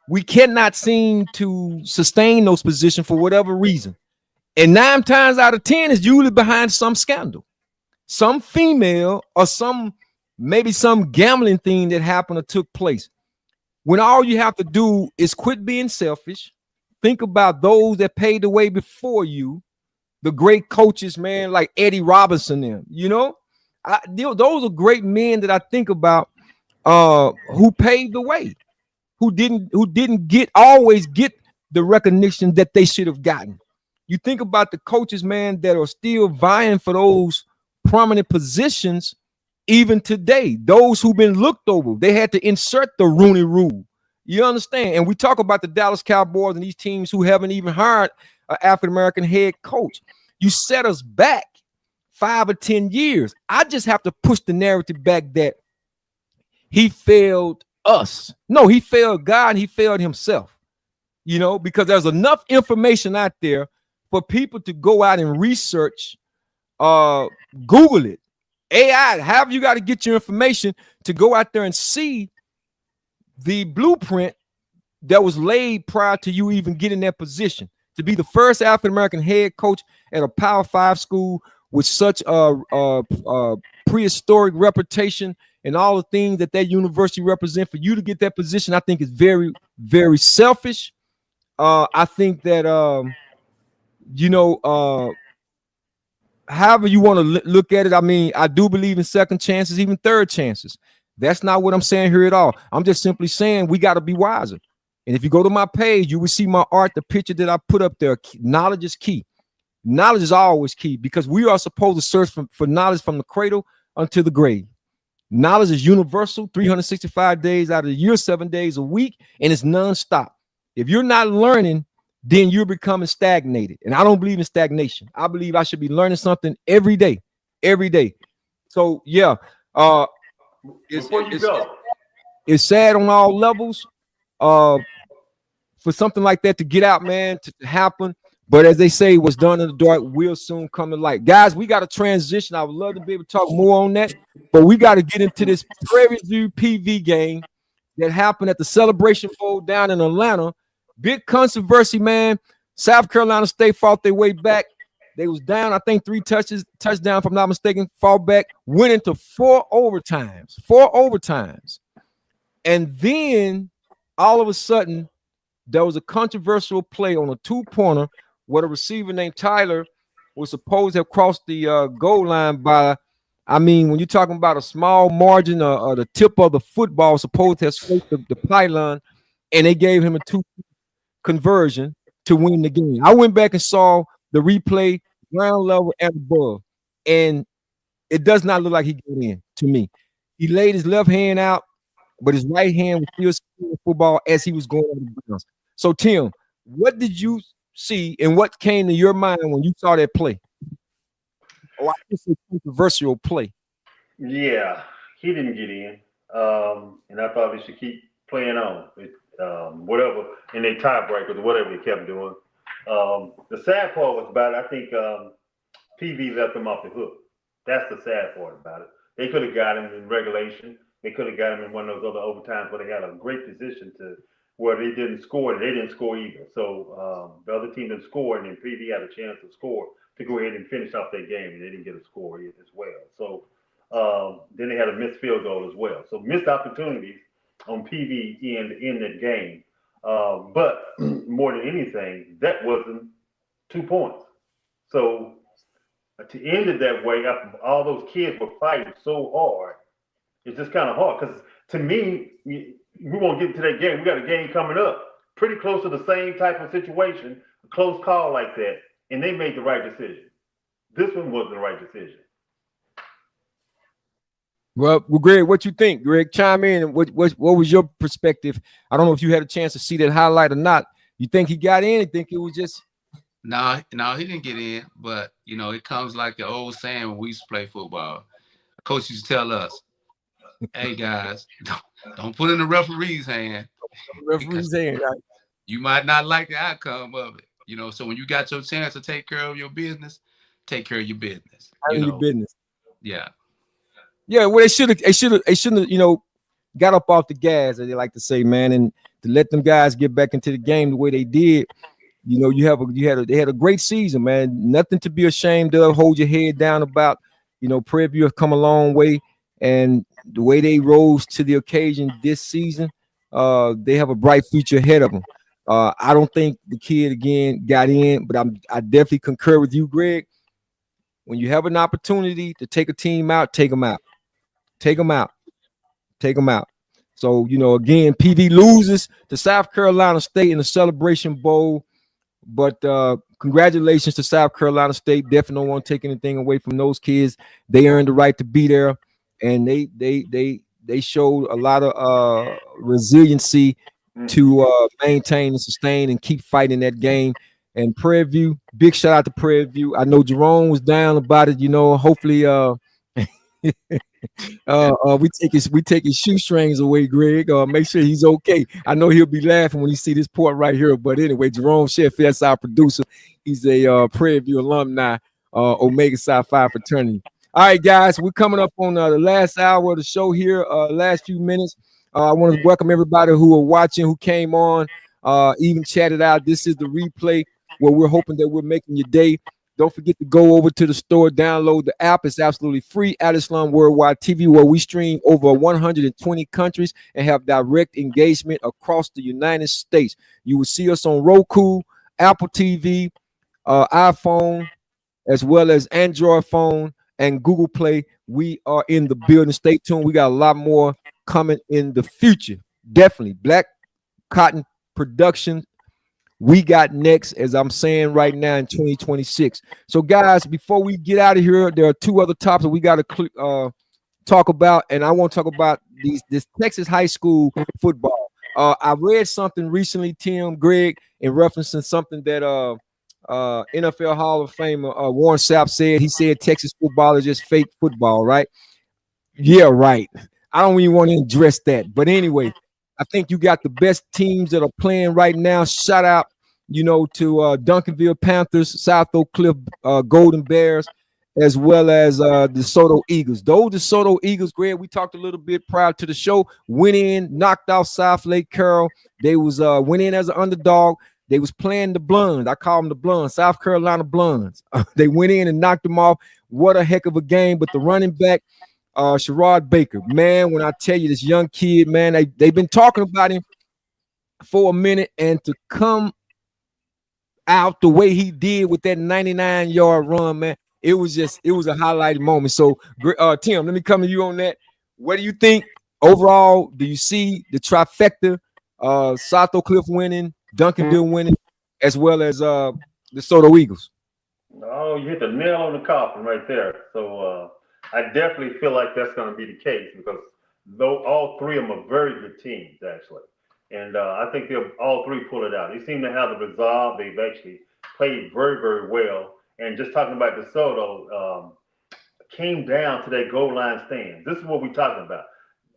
we cannot seem to sustain those positions for whatever reason. And 9 times out of 10 is usually behind some scandal, some female or maybe some gambling thing that happened or took place. When all you have to do is quit being selfish, think about those that paved the way before you, the great coaches, man, like Eddie Robinson, those are great men that I think about who paved the way, who didn't always get the recognition that they should have gotten. You think about the coaches, man, that are still vying for those prominent positions even today. Those who've been looked over, they had to insert the Rooney Rule. You understand? And we talk about the Dallas Cowboys and these teams who haven't even hired an African-American head coach. You set us back 5 or 10 years. I just have to push the narrative back that he failed us. No, he failed God and he failed himself, because there's enough information out there for people to go out and research, Google it, AI, however you got to get your information to go out there and see the blueprint that was laid prior to you even getting that position to be the first African-American head coach at a Power 5 school with such a prehistoric reputation and all the things that university represent. For you to get that position, I think is very, very selfish. I think that, however you want to look at it, I mean, I do believe in second chances, even third chances. That's not what I'm saying here at all. I'm just simply saying we got to be wiser. And if you go to my page, you will see my art, the picture that I put up there. Knowledge is key. Knowledge is always key because we are supposed to search for knowledge from the cradle until the grave. Knowledge is universal, 365 days out of the year, 7 days a week, and it's nonstop. If you're not learning, then you're becoming stagnated. And I don't believe in stagnation. I believe I should be learning something every day, every day. So yeah, Before you go, it's sad on all levels. For something like that to get out, man, to happen. But as they say, what's done in the dark will soon come to light. Guys, we got to transition. I would love to be able to talk more on that, but we got to get into this Prairie View PV game that happened at the Celebration Bowl down in Atlanta. Big controversy, man. South Carolina State fought their way back. They was down, I think, 3 touchdown, if I'm not mistaken, fall back, went into 4 overtimes. And then all of a sudden, there was a controversial play on a 2-pointer where the receiver named Tyler was supposed to have crossed the goal line by, I mean, when you're talking about a small margin or the tip of the football supposed to have scraped the pylon, and they gave him a 2 conversion to win the game. I went back and saw the replay, ground level and above, and it does not look like he got in to me. He laid his left hand out, but his right hand was still securing the football as he was going out of bounds. So, Tim, what did you see and what came to your mind when you saw that play? Oh, I guess a controversial play. yeah, he didn't get in, and I thought they should keep playing on. Whatever, in their tiebreakers, whatever they kept doing. The sad part was about it, I think PV left them off the hook. That's the sad part about it. They could have got him in regulation. They could have got him in one of those other overtimes where they had a great position to where they didn't score, and they didn't score either. So the other team didn't score, and then PV had a chance to score to go ahead and finish off their game, and they didn't get a score as well. So then they had a missed field goal as well. So missed opportunities on PV in that game. But more than anything, that wasn't 2 points. So to end it that way, after all those kids were fighting so hard, it's just kind of hard. Because to me, we won't get to that game. We got a game coming up, pretty close to the same type of situation, a close call like that, and they made the right decision. This one wasn't the right decision. Well, Greg, what you think? Greg, chime in. What was your perspective? I don't know if you had a chance to see that highlight or not. You think he got in? You think it was just? No, he didn't get in. But it comes like the old saying when we used to play football. Coach used to tell us, "Hey guys, don't put in the referee's hand. Referee's hand. Right? You might not like the outcome of it. So when you got your chance to take care of your business, take care of your business. Your business. Yeah. Yeah, well, they shouldn't have, got up off the gas, as they like to say, man, and to let them guys get back into the game the way they did. They had a great season, man. Nothing to be ashamed of. Hold your head down about. Prairie View have come a long way, and the way they rose to the occasion this season, they have a bright future ahead of them. I don't think the kid again got in, but I definitely concur with you, Greg. When you have an opportunity to take a team out, take them out. Take them out. Take them out. So, again, PV loses to South Carolina State in the Celebration Bowl. But congratulations to South Carolina State. Definitely don't want to take anything away from those kids. They earned the right to be there. And they showed a lot of resiliency to maintain and sustain and keep fighting that game. And Prairie View, big shout out to Prairie View. I know Jerome was down about it. Hopefully we take his shoestrings away, Greg. Make sure he's okay. I know he'll be laughing when he see this port right here. But anyway, Jerome Sheffield, that's our producer. He's a Prairie View alumni, Omega Psi Phi fraternity. All right, guys, we're coming up on the last hour of the show here. Last few minutes. I want to welcome everybody who are watching, who came on, even chatted out. This is the replay where we're hoping that we're making your day. Don't forget to go over to the store, download the app. It's absolutely free. Al Islam Worldwide TV, where we stream over 120 countries and have direct engagement across the United States. You will see us on Roku, Apple TV, iPhone, as well as Android phone and Google Play. We are in the building. Stay tuned. We got a lot more coming in the future. Definitely. Black Cotton Productions. We got next, as I'm saying right now, in 2026. So, guys, before we get out of here, there are 2 other topics we got to talk about, and I want to talk about this Texas high school football. I read something recently, Tim, Greg, in referencing something that NFL Hall of Famer Warren Sapp said. He said Texas football is just fake football, right? Yeah, right. I don't even want to address that. But anyway, I think you got the best teams that are playing right now. Shout out, to Duncanville Panthers, South Oak Cliff Golden Bears, as well as the DeSoto Eagles. Those DeSoto Eagles, Greg, we talked a little bit prior to the show, went in, knocked out South Lake Carroll. They was went in as an underdog. They was playing the Blondes. I call them the Blondes, South Carolina Blondes. They went in and knocked them off. What a heck of a game. But the running back, Sherrod Baker, man, when I tell you this young kid, man, they've been talking about him for a minute, and to come out the way he did with that 99-yard run, man, it was a highlighted moment. So, Tim, let me come to you on that. What do you think overall? Do you see the trifecta, South Oak Cliff winning, Duncanville winning, as well as the DeSoto Eagles? Oh, you hit the nail on the coffin right there. So I definitely feel like that's going to be the case because though all three of them are very good teams actually, and I think they'll all three pull it out. They seem to have the resolve. They've actually played very very well. And just talking about DeSoto, came down to that goal line stand. This is what we're talking about.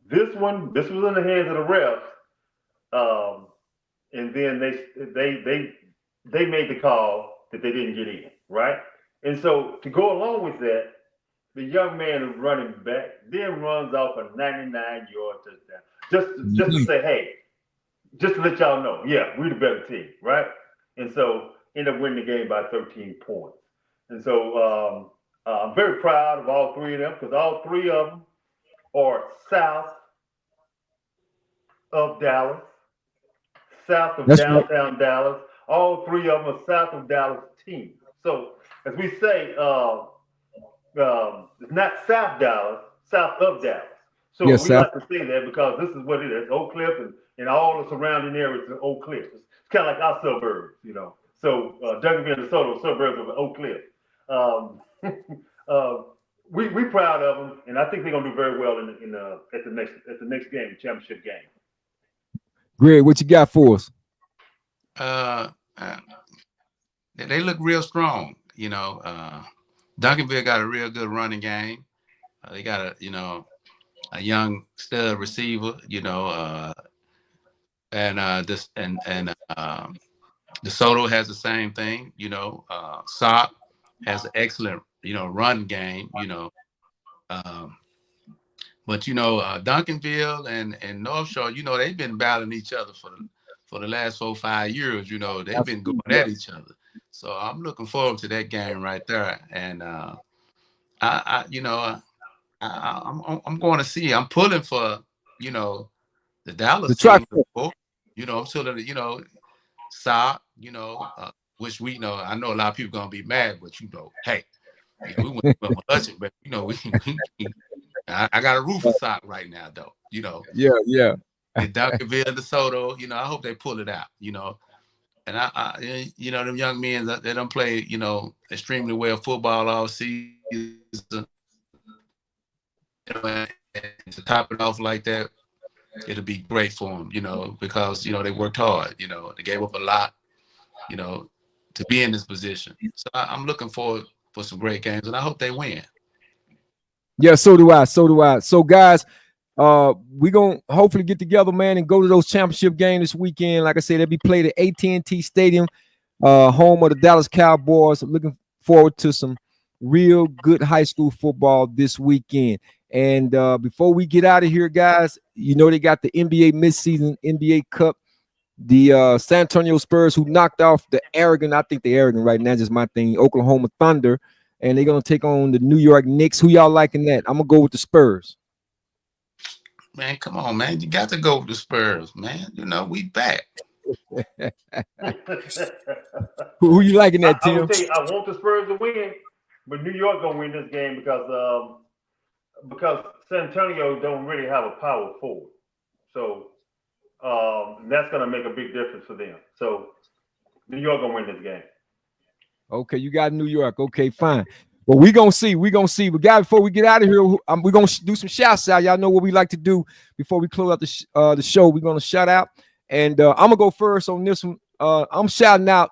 This was in the hands of the refs, um, and then they made the call that they didn't get in, right? And so to go along with that, the young man who's running back then runs off a 99-yard touchdown. Just to say, hey, just to let y'all know, yeah, we're the better team, right? And so end up winning the game by 13 points. And so I'm very proud of all three of them because all three of them are south of Dallas, south of That's right. downtown Dallas. All three of them are south of Dallas teams. So, as we say, it's not South Dallas, south of Dallas. So Yes, we South. like to say that because this is what it is. Oak Cliff and all the surrounding areas of Oak Cliff. It's kind of like our suburbs. So Duncanville and DeSoto, suburbs of Oak Cliff. Um, uh, we proud of them, and I think they're gonna do very well at the next game, the championship game. Greg, what you got for us? Uh, they look real strong. Duncanville got a real good running game. They got a young stud receiver. This and DeSoto has the same thing. Sock has an excellent run game. Um, but Duncanville and North Shore, they've been battling each other for the last 4 or 5 years. They've been going at each other. So I'm looking forward to that game right there. And I'm going to see. I'm pulling for the The Dallas team. trifecta. I'm still Saab. Which I know a lot of people gonna be mad, but hey, we went from Hudson, but I got a roof for Saab right now, though. Yeah. And Duncanville, DeSoto, I hope they pull it out. And them young men they don't play, extremely well football all season. And to top it off like that, it'll be great for them, because they worked hard. They gave up a lot, to be in this position. So I'm looking forward for some great games, and I hope they win. Yeah, so do I. So guys, we gonna hopefully get together, man, and go to those championship games this weekend. Like I said, they'll be played at AT&T Stadium, home of the Dallas Cowboys. Looking forward to some real good high school football this weekend. And before we get out of here, guys, they got the NBA midseason NBA Cup. The San Antonio Spurs, who knocked off I think the arrogant right now, just my thing, Oklahoma Thunder, and they're gonna take on the New York Knicks. Who y'all liking that? I'm gonna go with the Spurs. Man, come on, man. You got to go with the Spurs, man. We back. Who you liking that, I will Tim? tell you, I want the Spurs to win, but New York gonna win this game because San Antonio don't really have a power forward. So that's gonna make a big difference for them. So New York gonna win this game. Okay, you got New York. Okay, fine. Well, we gonna see. But guys, before we get out of here, we're gonna do some shouts out. Y'all know what we like to do before we close out the show. We're gonna shout out, and I'm gonna go first on this one. I'm shouting out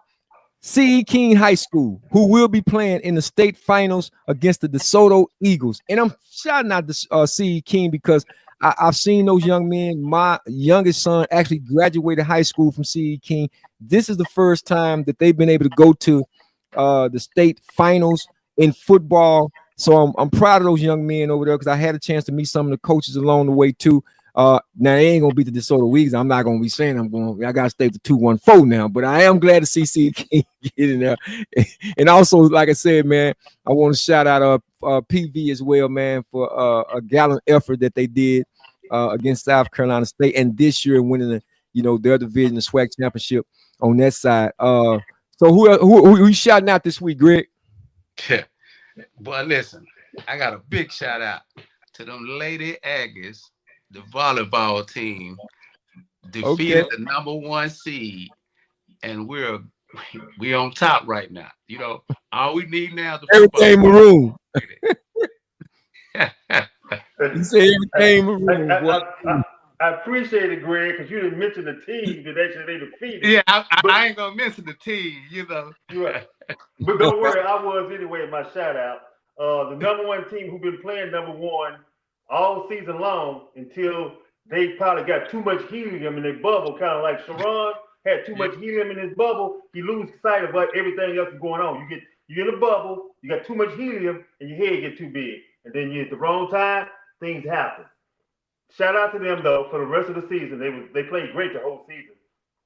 C.E. King High School, who will be playing in the state finals against the DeSoto Eagles. And I'm shouting out the C.E. King because I've seen those young men. My youngest son actually graduated high school from C.E. King. This is the first time that they've been able to go to the state finals in football. So I'm proud of those young men over there because I had a chance to meet some of the coaches along the way too. Now they ain't gonna beat the DeSoto Eagles. I'm not gonna be saying I gotta stay with the 214 now, but I am glad to see C.E. King get in there. And also, like I said, man, I want to shout out PV as well, man, for a gallant effort that they did against South Carolina State, and this year winning their division, the SWAC championship on that side. So who you shouting out this week, Greg? Yeah. Boy, listen, I got a big shout out to them Lady Aggies, the volleyball team, defeated the #1 seed, and we're on top right now. All we need now is the everything maroon. You say everything maroon. I appreciate it, Greg, because you didn't mention the team that actually they defeated. Yeah, I ain't gonna mention the team, Right. But don't worry, I was anyway. My shout out, the #1 team who've been playing #1 all season long until they probably got too much helium in their bubble, kind of like SHERONNE had too much helium in his bubble. He loses sight of what everything else is going on. You're in a bubble, you got too much helium, and your head get too big, and then you're at the wrong time. Things happen. Shout out to them though for the rest of the season. They played great the whole season,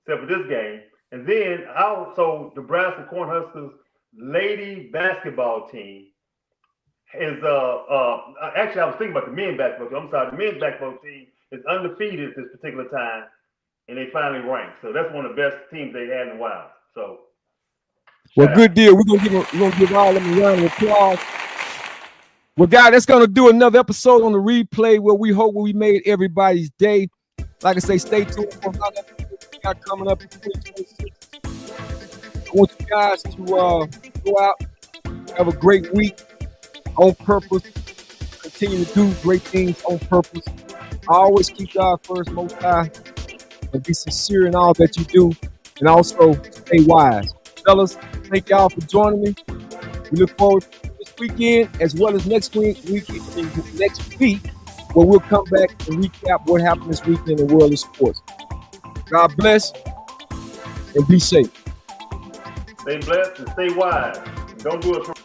except for this game. And then also Nebraska Cornhuskers lady basketball team is actually I was thinking about the men's basketball team. I'm sorry, the men's basketball team is undefeated at this particular time, and they finally ranked. So that's one of the best teams they had in a while. So well, good deal. We're gonna give all of them a round of applause. Well, guys, that's going to do another episode on the replay where we hope we made everybody's day. Like I say, stay tuned for another episode we got coming up in 2026. I want you guys to go out, have a great week on purpose, continue to do great things on purpose. Always keep God first, Most High, and be sincere in all that you do, and also stay wise. Fellas, thank y'all for joining me. We look forward to this weekend as well as next week, where we'll come back and recap what happened this weekend in the world of sports. God bless and be safe. Stay blessed and stay wise. Don't do it.